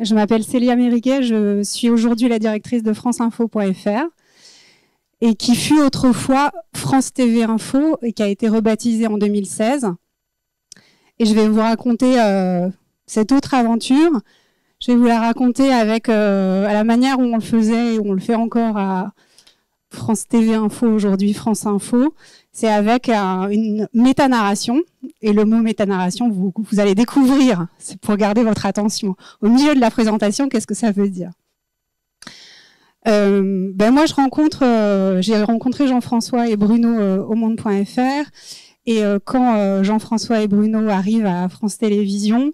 Je m'appelle Célia Mériquet, je suis aujourd'hui la directrice de franceinfo.fr et qui fut autrefois France TV Info et qui a été rebaptisée en 2016. Et je vais vous raconter cette autre aventure. Je vais vous la raconter avec à la manière où on le faisait et où on le fait encore à France TV Info aujourd'hui, France Info. C'est avec une métanarration. Et le mot métanarration, vous allez découvrir, c'est pour garder votre attention. Au milieu de la présentation, qu'est-ce que ça veut dire ? Moi, j'ai rencontré Jean-François et Bruno au monde.fr. Et quand Jean-François et Bruno arrivent à France Télévisions,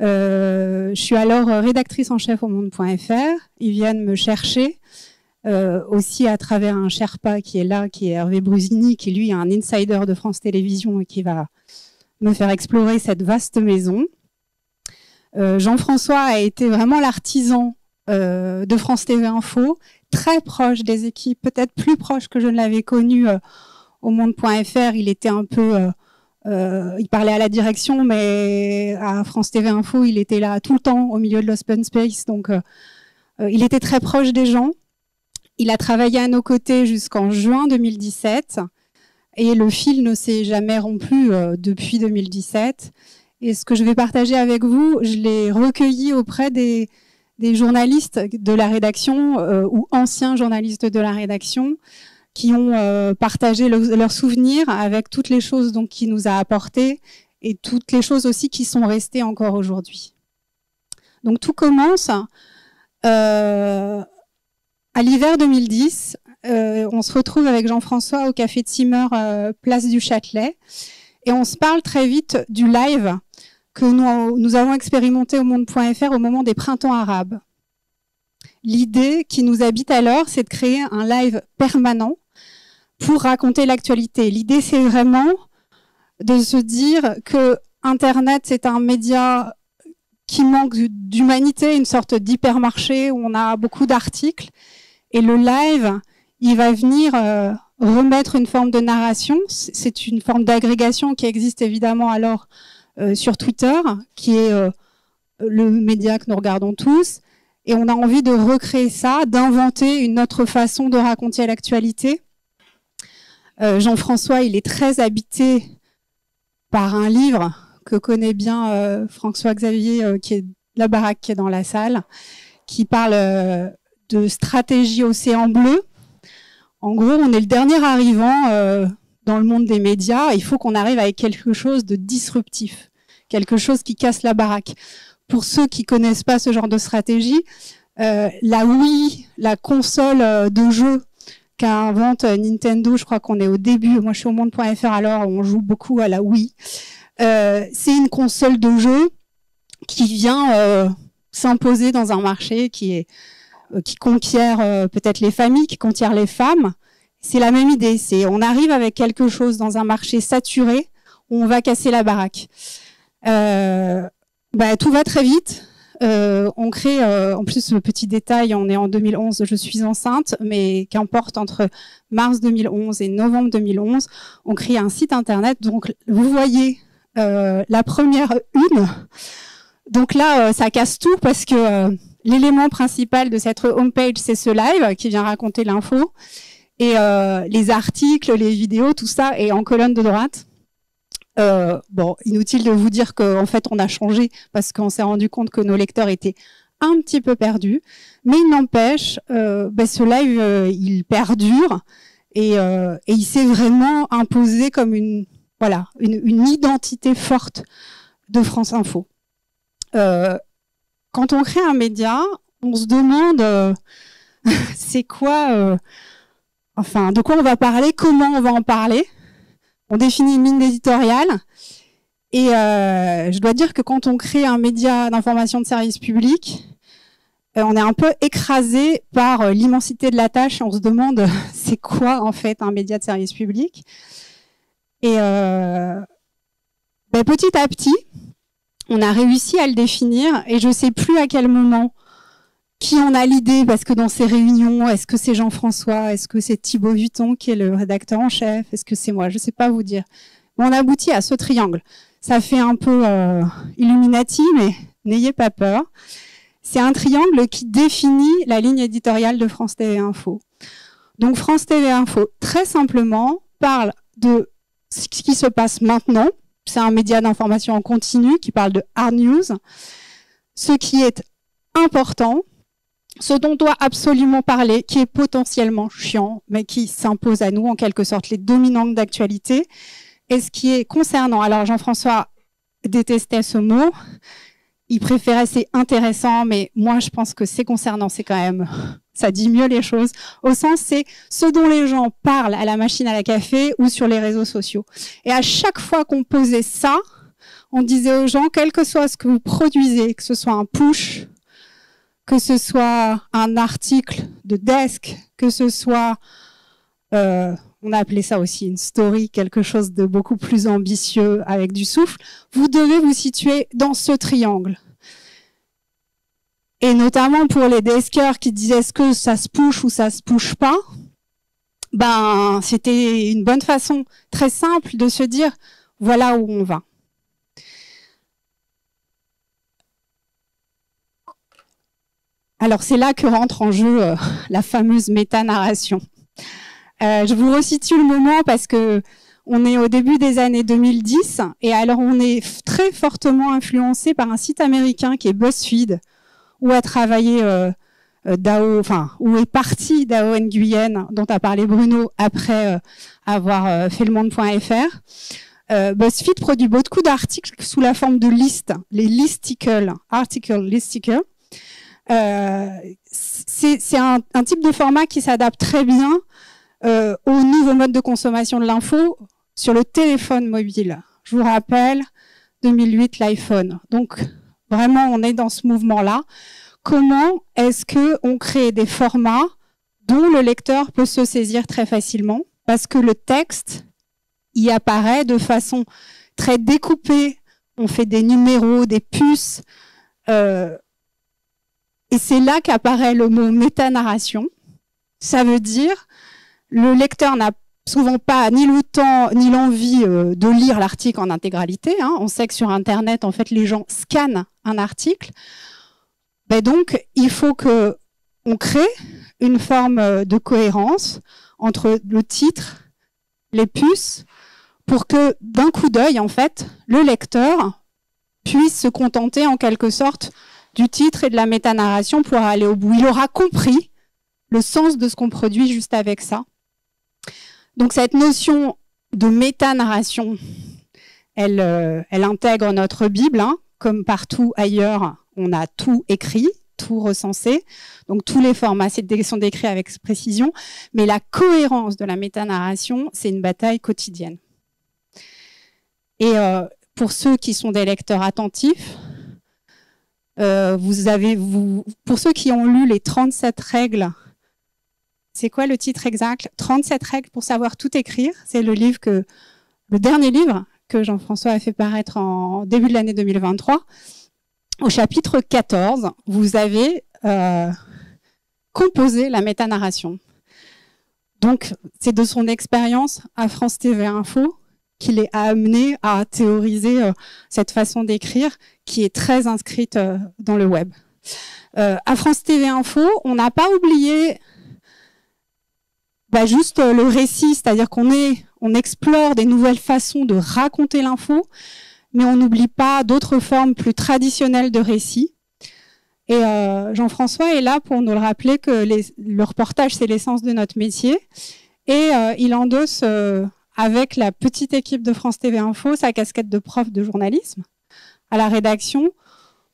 je suis alors rédactrice en chef au monde.fr. Ils viennent me chercher aussi à travers un Sherpa qui est là, qui est Hervé Brusini, qui lui est un insider de France Télévisions et qui va me faire explorer cette vaste maison. Jean-François a été vraiment l'artisan de France TV Info, très proche des équipes, peut-être plus proche que je ne l'avais connu au monde.fr. Il était un peu... il parlait à la direction, mais à France TV Info, il était là tout le temps au milieu de l'open space. Donc, il était très proche des gens. Il a travaillé à nos côtés jusqu'en juin 2017. Et le fil ne s'est jamais rompu depuis 2017. Et ce que je vais partager avec vous, je l'ai recueilli auprès des journalistes de la rédaction ou anciens journalistes de la rédaction qui ont partagé leurs souvenirs avec toutes les choses donc, qu'il nous a apportées et toutes les choses aussi qui sont restées encore aujourd'hui. Donc tout commence à l'hiver 2010. On se retrouve avec Jean-François au Café Timmer, place du Châtelet, et on se parle très vite du live que nous avons expérimenté au monde.fr au moment des printemps arabes. L'idée qui nous habite alors, c'est de créer un live permanent pour raconter l'actualité. L'idée, c'est vraiment de se dire que Internet, c'est un média qui manque d'humanité, une sorte d'hypermarché où on a beaucoup d'articles, et le live, il va venir remettre une forme de narration. C'est une forme d'agrégation qui existe évidemment alors sur Twitter, qui est le média que nous regardons tous. Et on a envie de recréer ça, d'inventer une autre façon de raconter l'actualité. Jean-François, il est très habité par un livre que connaît bien François Xavier, qui est la baraque qui est dans la salle, qui parle de stratégie océan bleu. En gros, on est le dernier arrivant dans le monde des médias. Il faut qu'on arrive avec quelque chose de disruptif, quelque chose qui casse la baraque. Pour ceux qui connaissent pas ce genre de stratégie, la Wii, la console de jeu qu'invente Nintendo, je crois qu'on est au début. Moi, je suis au monde.fr alors on joue beaucoup à la Wii. C'est une console de jeu qui vient s'imposer dans un marché qui conquiert peut-être les familles, qui conquiert les femmes. C'est la même idée. On arrive avec quelque chose dans un marché saturé où on va casser la baraque. Tout va très vite. On crée, en plus, le petit détail, on est en 2011, je suis enceinte, mais qu'importe, entre mars 2011 et novembre 2011, on crée un site internet. Donc, vous voyez la première une. Donc là, ça casse tout parce que l'élément principal de cette homepage, c'est ce live qui vient raconter l'info. Et les articles, les vidéos, tout ça est en colonne de droite. Inutile de vous dire qu'en fait, on a changé parce qu'on s'est rendu compte que nos lecteurs étaient un petit peu perdus. Mais il n'empêche, ce live, il perdure et il s'est vraiment imposé comme une identité forte de France Info. Quand on crée un média, on se demande c'est quoi, de quoi on va parler, comment on va en parler. On définit une ligne éditoriale. Et je dois dire que quand on crée un média d'information de service public, on est un peu écrasé par l'immensité de la tâche. On se demande c'est quoi en fait un média de service public. Et petit à petit, on a réussi à le définir et je ne sais plus à quel moment qui en a l'idée, parce que dans ces réunions, est-ce que c'est Jean-François, est-ce que c'est Thibaut Vuitton qui est le rédacteur en chef, est-ce que c'est moi, je ne sais pas vous dire. Mais on aboutit à ce triangle. Ça fait un peu Illuminati, mais n'ayez pas peur. c'est un triangle qui définit la ligne éditoriale de France TV Info. Donc France TV Info, très simplement, parle de ce qui se passe maintenant. C'est un média d'information en continu qui parle de hard news, ce qui est important, ce dont on doit absolument parler, qui est potentiellement chiant, mais qui s'impose à nous, en quelque sorte, les dominantes d'actualité, et ce qui est concernant. Alors Jean-François détestait ce mot, il préférait c'est intéressant, mais moi je pense que c'est concernant, c'est quand même, ça dit mieux les choses, au sens c'est ce dont les gens parlent à la machine à la café ou sur les réseaux sociaux. Et à chaque fois qu'on posait ça, on disait aux gens, quel que soit ce que vous produisez, que ce soit un push, que ce soit un article de desk, que ce soit, on a appelé ça aussi une story, quelque chose de beaucoup plus ambitieux avec du souffle, vous devez vous situer dans ce triangle. Et notamment pour les deskers qui disaient est-ce que ça se push ou ça se push pas, ben c'était une bonne façon très simple de se dire voilà où on va. Alors c'est là que rentre en jeu la fameuse méta-narration. Je vous resitue le moment parce que on est au début des années 2010 et alors on est très fortement influencé par un site américain qui est BuzzFeed, où a travaillé Dao, enfin où est parti Dao Nguyen, dont a parlé Bruno après avoir fait le monde.fr. BuzzFeed produit beaucoup d'articles sous la forme de listes, les listicles, article listicle. C'est un type de format qui s'adapte très bien au nouveau mode de consommation de l'info sur le téléphone mobile. Je vous rappelle, 2008, l'iPhone. Donc, vraiment, on est dans ce mouvement-là. Comment est-ce qu'on crée des formats dont le lecteur peut se saisir très facilement? Parce que le texte y apparaît de façon très découpée. On fait des numéros, des puces. Et c'est là qu'apparaît le mot métanarration. Ça veut dire le lecteur n'a souvent pas ni le temps ni l'envie de lire l'article en intégralité. Hein. On sait que sur Internet, en fait, les gens scannent un article. Ben donc, il faut que on crée une forme de cohérence entre le titre, les puces, pour que d'un coup d'œil, en fait, le lecteur puisse se contenter en quelque sorte du titre et de la métanarration pour aller au bout. Il aura compris le sens de ce qu'on produit juste avec ça. Donc cette notion de métanarration, elle intègre notre Bible, hein, comme partout ailleurs, on a tout écrit, tout recensé, donc tous les formats sont décrits avec précision, mais la cohérence de la métanarration, c'est une bataille quotidienne. Et pour ceux qui sont des lecteurs attentifs, pour ceux qui ont lu les 37 règles, c'est quoi le titre exact? 37 règles pour savoir tout écrire. C'est le dernier livre que Jean-François a fait paraître en début de l'année 2023. Au chapitre 14, vous avez composé la métanarration. Donc, c'est de son expérience à France TV Info qu'il est amené à théoriser cette façon d'écrire qui est très inscrite dans le web. À France TV Info, on n'a pas oublié juste le récit, c'est-à-dire on explore des nouvelles façons de raconter l'info, mais on n'oublie pas d'autres formes plus traditionnelles de récit. Et Jean-François est là pour nous le rappeler que le reportage, c'est l'essence de notre métier. Et il endosse, avec la petite équipe de France TV Info, sa casquette de prof de journalisme à la rédaction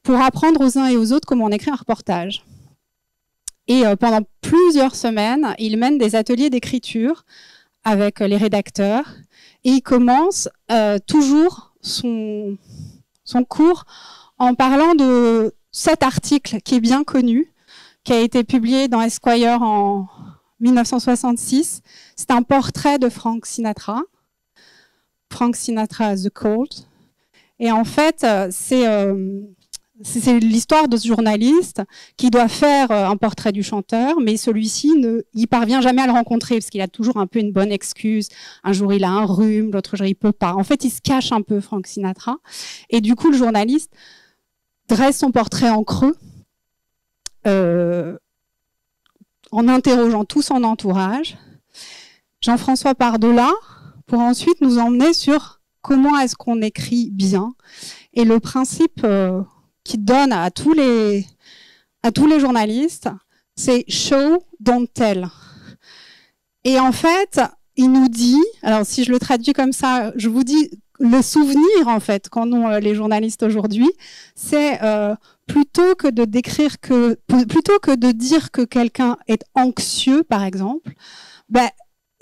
pour apprendre aux uns et aux autres comment on écrit un reportage. Et pendant plusieurs semaines, il mène des ateliers d'écriture avec les rédacteurs et il commence toujours son cours en parlant de cet article qui est bien connu, qui a été publié dans Esquire en 1966. C'est un portrait de Frank Sinatra. Frank Sinatra, The Cold. Et en fait, c'est l'histoire de ce journaliste qui doit faire un portrait du chanteur, mais celui-ci il parvient jamais à le rencontrer parce qu'il a toujours un peu une bonne excuse. Un jour il a un rhume, l'autre jour il peut pas. En fait, il se cache un peu, Frank Sinatra. Et du coup, le journaliste dresse son portrait en creux en interrogeant tout son entourage, Jean-François part de là pour ensuite nous emmener sur comment est-ce qu'on écrit bien. Et le principe qu'il donne à tous les journalistes, c'est « show, don't tell ». Et en fait, il nous dit, alors si je le traduis comme ça, je vous dis, le souvenir en fait qu'en ont les journalistes aujourd'hui, c'est plutôt que de dire que quelqu'un est anxieux, par exemple, ben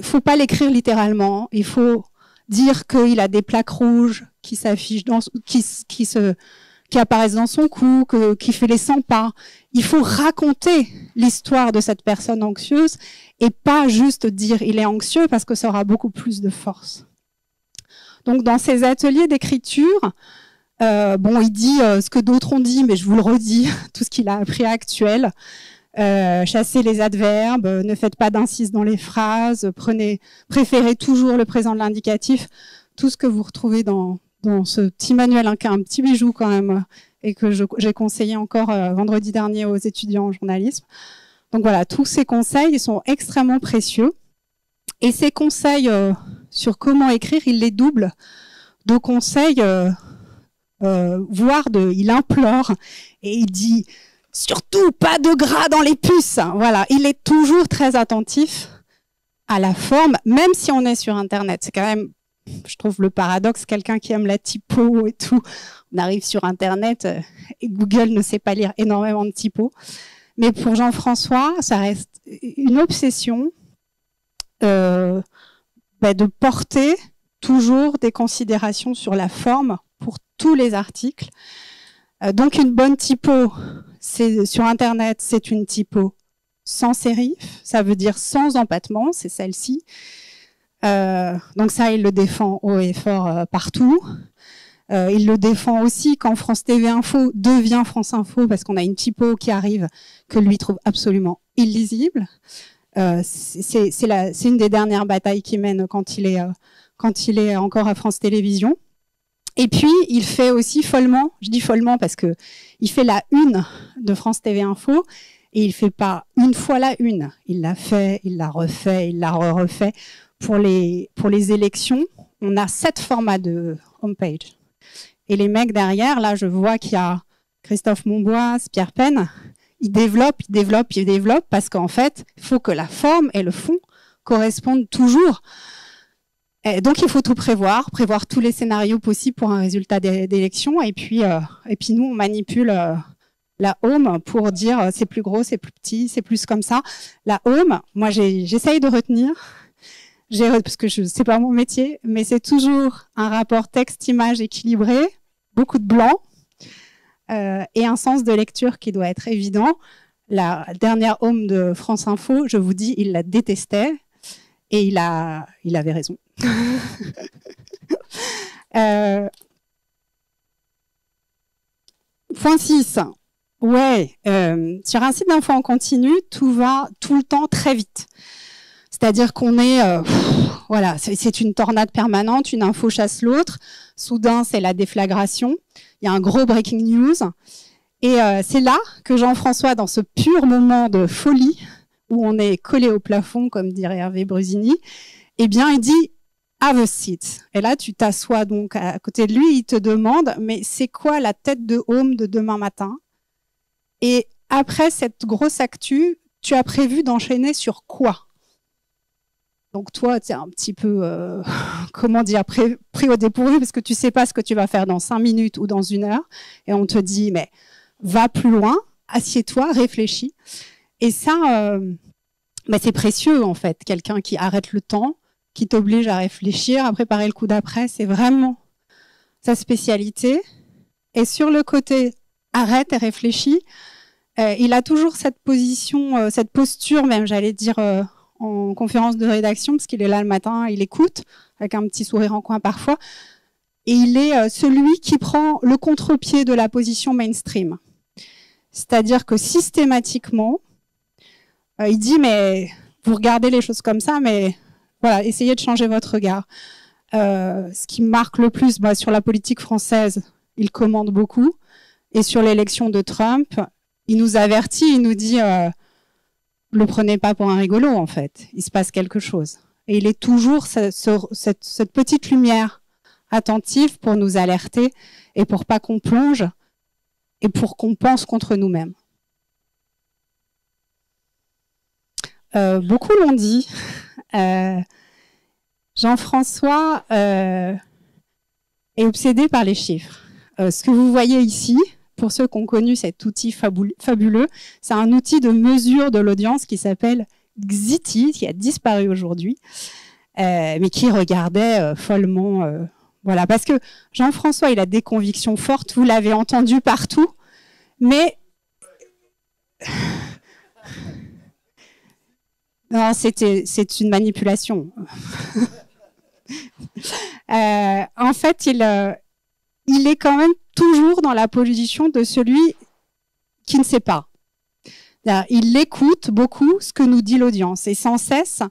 faut pas l'écrire littéralement. Il faut dire qu'il a des plaques rouges qui s'affichent qui apparaissent dans son cou, qui fait les 100 pas. Il faut raconter l'histoire de cette personne anxieuse et pas juste dire il est anxieux parce que ça aura beaucoup plus de force. Donc dans ces ateliers d'écriture, il dit ce que d'autres ont dit, mais je vous le redis, tout ce qu'il a appris à Actuel. Chassez les adverbes, ne faites pas d'incises dans les phrases, préférez toujours le présent de l'indicatif, tout ce que vous retrouvez dans ce petit manuel, qui est un petit bijou quand même, et que j'ai conseillé encore vendredi dernier aux étudiants en journalisme. Donc voilà, tous ces conseils ils sont extrêmement précieux. Et ces conseils sur comment écrire, il les double de conseils, il implore, et il dit « surtout pas de gras dans les puces ». Voilà, il est toujours très attentif à la forme, même si on est sur Internet. C'est quand même, je trouve le paradoxe, quelqu'un qui aime la typo et tout, on arrive sur Internet et Google ne sait pas lire énormément de typos. Mais pour Jean-François, ça reste une obsession de porter toujours des considérations sur la forme pour tous les articles. Donc une bonne typo, sur Internet, c'est une typo sans sérif, ça veut dire sans empattement, c'est celle-ci. Donc ça, il le défend haut et fort partout. Il le défend aussi quand France TV Info devient France Info, parce qu'on a une typo qui arrive que lui trouve absolument illisible. C'est une des dernières batailles qu'il mène quand il est encore à France Télévisions. Et puis, il fait aussi follement, je dis follement parce que il fait la une de France TV Info, et il fait pas une fois la une. Il l'a fait, il l'a refait, il l'a refait. Pour les élections, on a 7 formats de homepage. Et les mecs derrière, là, je vois qu'il y a Christophe Monboise, Pierre Penn, ils développent, parce qu'en fait, il faut que la forme et le fond correspondent toujours. Et donc, il faut tout prévoir tous les scénarios possibles pour un résultat d'élection. Et puis nous, on manipule la home pour dire c'est plus gros, c'est plus petit, c'est plus comme ça. La home, moi, j'essaye de retenir, parce que c'est pas mon métier, mais c'est toujours un rapport texte-image équilibré, beaucoup de blanc, et un sens de lecture qui doit être évident. La dernière home de France Info, je vous dis, il la détestait, et il avait raison. Point 6. Ouais, sur un site d'info en continu, tout va tout le temps très vite. C'est-à-dire qu'on est, c'est une tornade permanente, une info chasse l'autre. Soudain, c'est la déflagration. Il y a un gros breaking news. Et c'est là que Jean-François, dans ce pur moment de folie, où on est collé au plafond, comme dirait Hervé Brusini, eh bien, il dit « have a seat ». Et là, tu t'assois donc à côté de lui, il te demande « mais c'est quoi la tête de home de demain matin ?» Et après cette grosse actu, tu as prévu d'enchaîner sur quoi? Donc toi, tu es un petit peu, pris au dépourvu, parce que tu sais pas ce que tu vas faire dans 5 minutes ou dans 1 heure. Et on te dit, mais va plus loin, assieds-toi, réfléchis. Et ça, c'est précieux, en fait. Quelqu'un qui arrête le temps, qui t'oblige à réfléchir, à préparer le coup d'après, c'est vraiment sa spécialité. Et sur le côté arrête et réfléchis, il a toujours cette position, cette posture même, j'allais dire, en conférence de rédaction, parce qu'il est là le matin, il écoute, avec un petit sourire en coin parfois, et il est celui qui prend le contre-pied de la position mainstream. C'est-à-dire que systématiquement, il dit, mais vous regardez les choses comme ça, mais voilà, essayez de changer votre regard. Ce qui marque le plus, sur la politique française, il commande beaucoup, et sur l'élection de Trump, il nous avertit, il nous dit le prenez pas pour un rigolo en fait, il se passe quelque chose. Et il est toujours cette petite lumière attentive pour nous alerter et pour pas qu'on plonge et pour qu'on pense contre nous-mêmes. Beaucoup l'ont dit. Jean-François est obsédé par les chiffres. Ce que vous voyez ici, pour ceux qui ont connu cet outil fabuleux, c'est un outil de mesure de l'audience qui s'appelle Xiti, qui a disparu aujourd'hui, mais qui regardait follement. Voilà, parce que Jean-François, il a des convictions fortes, vous l'avez entendu partout, mais non, c'est une manipulation. En fait, il est quand même toujours dans la position de celui qui ne sait pas. Il écoute beaucoup ce que nous dit l'audience et sans cesse.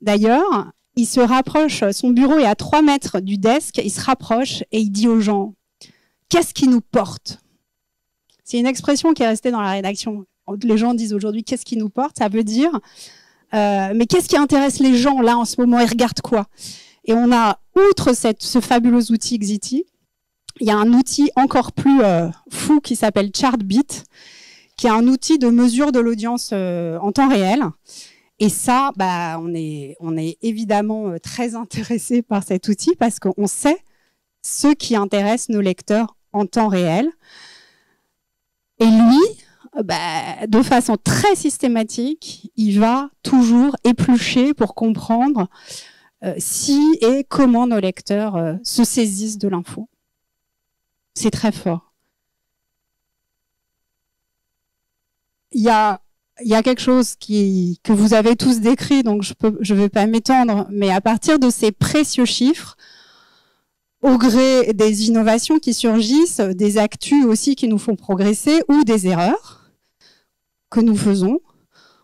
D'ailleurs, il se rapproche, son bureau est à 3 mètres du desk, il se rapproche et il dit aux gens « Qu'est-ce qui nous porte ?» C'est une expression qui est restée dans la rédaction. Les gens disent aujourd'hui « Qu'est-ce qui nous porte ?» Ça veut dire mais qu'est-ce qui intéresse les gens là en ce moment? Ils regardent quoi? Et on a, outre ce fabuleux outil Xiti, il y a un outil encore plus fou qui s'appelle Chartbeat, qui est un outil de mesure de l'audience en temps réel. Et ça, on est évidemment très intéressé par cet outil parce qu'on sait ce qui intéresse nos lecteurs en temps réel. Et lui, de façon très systématique, il va toujours éplucher pour comprendre si et comment nos lecteurs se saisissent de l'info. C'est très fort. Il y a quelque chose que vous avez tous décrit, donc je vais pas m'étendre, mais à partir de ces précieux chiffres, au gré des innovations qui surgissent, des actus aussi qui nous font progresser, ou des erreurs que nous faisons,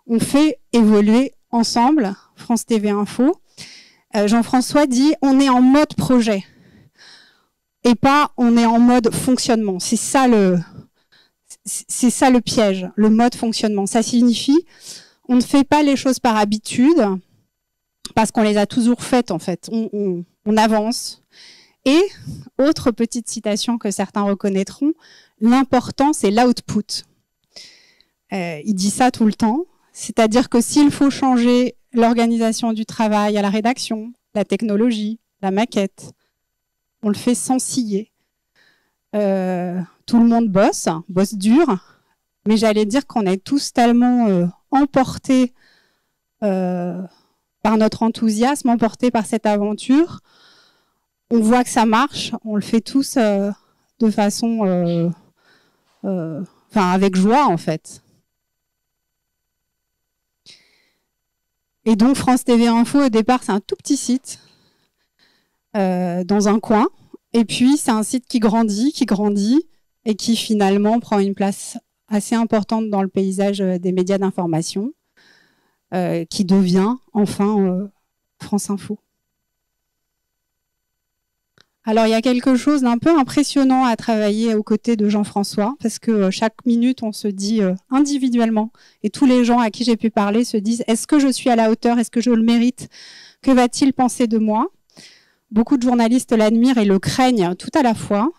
on fait évoluer ensemble France TV Info. Jean-François dit « on est en mode projet » et pas « on est en mode fonctionnement ». C'est ça le piège, le mode fonctionnement. Ça signifie on ne fait pas les choses par habitude, parce qu'on les a toujours faites en fait. On avance. Et, autre petite citation que certains reconnaîtront, l'important c'est l'output. Il dit ça tout le temps, c'est-à-dire que s'il faut changer l'organisation du travail à la rédaction, la technologie, la maquette, on le fait sans ciller. Tout le monde bosse dur, mais j'allais dire qu'on est tous tellement emportés par notre enthousiasme, emportés par cette aventure. On voit que ça marche, on le fait tous de façon, avec joie en fait. Et donc France TV Info au départ c'est un tout petit site dans un coin, et puis c'est un site qui grandit et qui finalement prend une place assez importante dans le paysage des médias d'information, qui devient enfin France Info. Alors, il y a quelque chose d'un peu impressionnant à travailler aux côtés de Jean-François, parce que chaque minute, on se dit individuellement, et tous les gens à qui j'ai pu parler se disent « Est-ce que je suis à la hauteur? Est-ce que je le mérite? Que va-t-il penser de moi ?» Beaucoup de journalistes l'admirent et le craignent tout à la fois,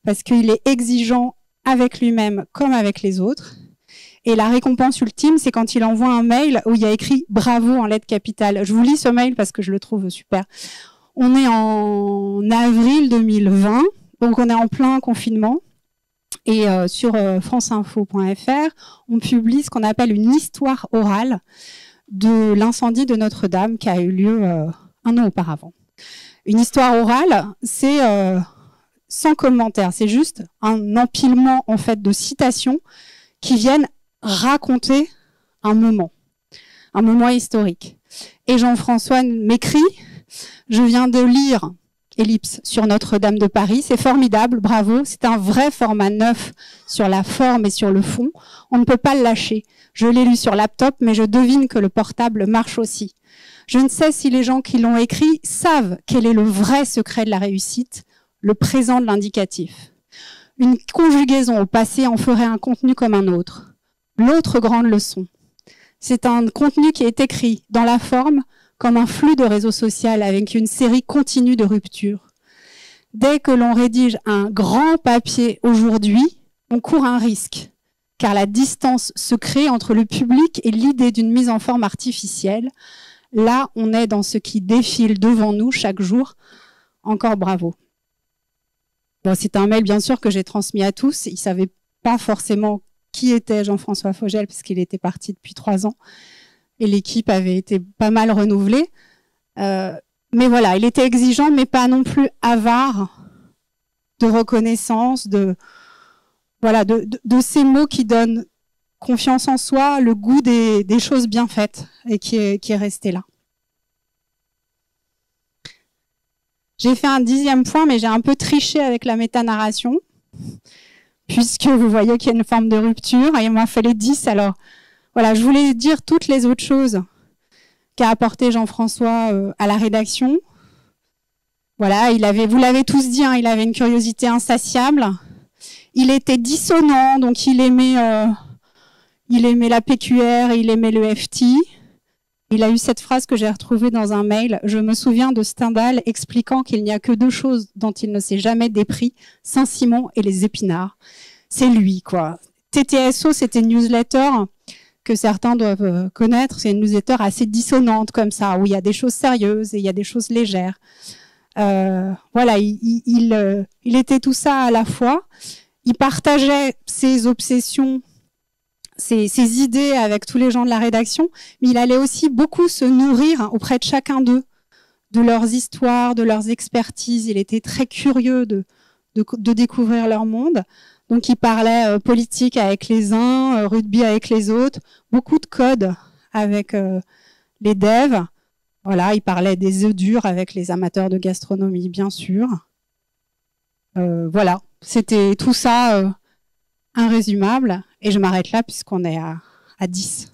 parce qu'il est exigeant avec lui-même comme avec les autres. Et la récompense ultime, c'est quand il envoie un mail où il y a écrit « Bravo » en lettres capitales. Je vous lis ce mail parce que je le trouve super. On est en avril 2020, donc on est en plein confinement. Et sur franceinfo.fr, on publie ce qu'on appelle une histoire orale de l'incendie de Notre-Dame qui a eu lieu un an auparavant. Une histoire orale, c'est sans commentaire, c'est juste un empilement en fait de citations qui viennent raconter un moment historique. Et Jean-François m'écrit: je viens de lire Ellipse sur Notre-Dame de Paris, c'est formidable, bravo, c'est un vrai format neuf sur la forme et sur le fond, on ne peut pas le lâcher. Je l'ai lu sur laptop, mais je devine que le portable marche aussi. Je ne sais si les gens qui l'ont écrit savent quel est le vrai secret de la réussite, le présent de l'indicatif. Une conjugaison au passé en ferait un contenu comme un autre. L'autre grande leçon. C'est un contenu qui est écrit dans la forme comme un flux de réseau social avec une série continue de ruptures. Dès que l'on rédige un grand papier aujourd'hui, on court un risque, car la distance se crée entre le public et l'idée d'une mise en forme artificielle. Là, on est dans ce qui défile devant nous chaque jour. Encore bravo. Bon, c'est un mail, bien sûr, que j'ai transmis à tous. Ils ne savaient pas forcément qui était Jean-François Fogel, puisqu'il était parti depuis 3 ans. Et l'équipe avait été pas mal renouvelée. Mais voilà, il était exigeant, mais pas non plus avare de reconnaissance, de ces mots qui donnent confiance en soi, le goût des choses bien faites, et qui est resté là. J'ai fait un 10e point, mais j'ai un peu triché avec la métanarration, puisque vous voyez qu'il y a une forme de rupture, et il m'a fallu 10. Alors, voilà, je voulais dire toutes les autres choses qu'a apporté Jean-François à la rédaction. Voilà, vous l'avez tous dit, hein, il avait une curiosité insatiable. Il était dissonant, donc il aimait la PQR, il aimait le FT. Il a eu cette phrase que j'ai retrouvée dans un mail. Je me souviens de Stendhal expliquant qu'il n'y a que 2 choses dont il ne s'est jamais dépris, Saint-Simon et les épinards. C'est lui, quoi. TTSO, c'était une newsletter que certains doivent connaître. C'est une newsletter assez dissonante comme ça, où il y a des choses sérieuses et il y a des choses légères. Voilà, il était tout ça à la fois. Il partageait ses obsessions, ses idées avec tous les gens de la rédaction, mais il allait aussi beaucoup se nourrir auprès de chacun d'eux, de leurs histoires, de leurs expertises. Il était très curieux de découvrir leur monde. Donc il parlait politique avec les uns, rugby avec les autres, beaucoup de codes avec les devs. Voilà, il parlait des œufs durs avec les amateurs de gastronomie, bien sûr. Voilà, c'était tout ça irrésumable. Et je m'arrête là puisqu'on est à 10.